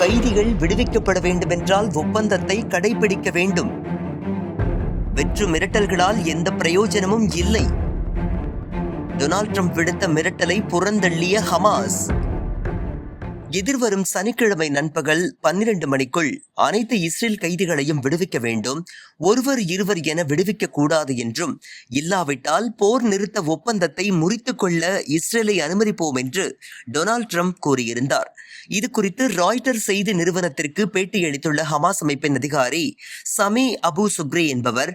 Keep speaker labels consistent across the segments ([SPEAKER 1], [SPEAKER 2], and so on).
[SPEAKER 1] கைதிகள் விடுவிக்கப்பட வேண்டுமென்றால் ஒப்பந்தத்தை கடைபிடிக்க வேண்டும். வெற்று மிரட்டல்களால் எந்த பிரயோஜனமும் இல்லை. டொனால்ட் ட்ரம்ப் விடுத்த மிரட்டலை புறந்தள்ளிய ஹமாஸ். எதிர்வரும் சனிக்கிழமை நண்பகல் 12 மணிக்குள் அனைத்து இஸ்ரேல் கைதிகளையும் விடுவிக்க வேண்டும். ஒருவர் இருவர் என விடுவிக்க கூடாது என்றும், இல்லாவிட்டால் போர் நிறுத்த ஒப்பந்தத்தை முறித்துக் கொள்ள இஸ்ரேலை அனுமதிப்போம் என்று டொனால்ட் ட்ரம்ப் கூறியிருந்தார். இது குறித்து ராய்ட்டர் செய்தி நிறுவனத்திற்கு பேட்டியளித்துள்ள ஹமாஸ் அமைப்பின் அதிகாரி சமி அபு சுக்ரே என்பவர்,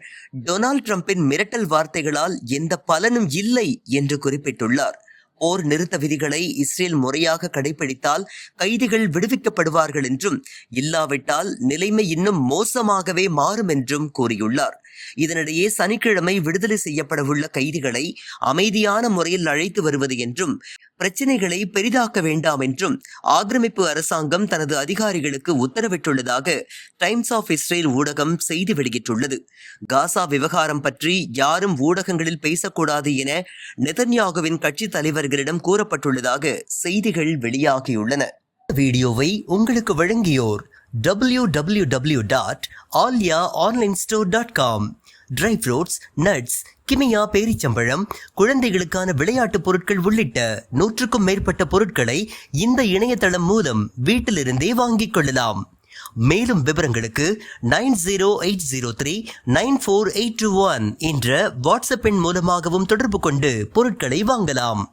[SPEAKER 1] டொனால்ட் ட்ரம்பின் மிரட்டல் வார்த்தைகளால் எந்த பலனும் இல்லை என்று குறிப்பிட்டுள்ளார். போர் நிறுத்த விதிகளை இஸ்ரேல் முறையாக கடைபிடித்தால் கைதிகள் விடுவிக்கப்படுவார்கள் என்றும், இல்லாவிட்டால் நிலைமை இன்னும் மோசமாகவே மாறும் என்றும் கூறியுள்ளார். இதனிடையே சனிக்கிழமை விடுதலை செய்யப்படவுள்ள கைதிகளை அமைதியான முறையில் அழைத்து வருவது என்றும், பிரச்சினைகளை பெரிதாக்க வேண்டாம் என்றும் ஆக்கிரமிப்பு அரசாங்கம் தனது அதிகாரிகளுக்கு உத்தரவிட்டுள்ளதாக டைம்ஸ் ஆஃப் இஸ்ரேல் ஊடகம் செய்தி வெளியிட்டுள்ளது. காசா விவகாரம் பற்றி யாரும் ஊடகங்களில் பேசக்கூடாது என நெதன்யாகுவின் கட்சி தலைவர்களிடம் கூறப்பட்டுள்ளதாக செய்திகள் வெளியாகியுள்ளன. வீடியோவை உங்களுக்கு வழங்கியோர் www.alyaonlinestore.com. ட்ரை ஃப்ரூட்ஸ், நட்ஸ், கிமியா பேரிச்சம்பழம், குழந்தைகளுக்கான விளையாட்டு பொருட்கள் உள்ளிட்ட 100க்கும் மேற்பட்ட பொருட்களை இந்த இணையதளம் மூலம் வீட்டிலிருந்தே வாங்கிக் கொள்ளலாம். மேலும் விவரங்களுக்கு 9080394821 என்ற வாட்ஸ்அப் எண் மூலமாகவும் தொடர்பு கொண்டு பொருட்களை வாங்கலாம்.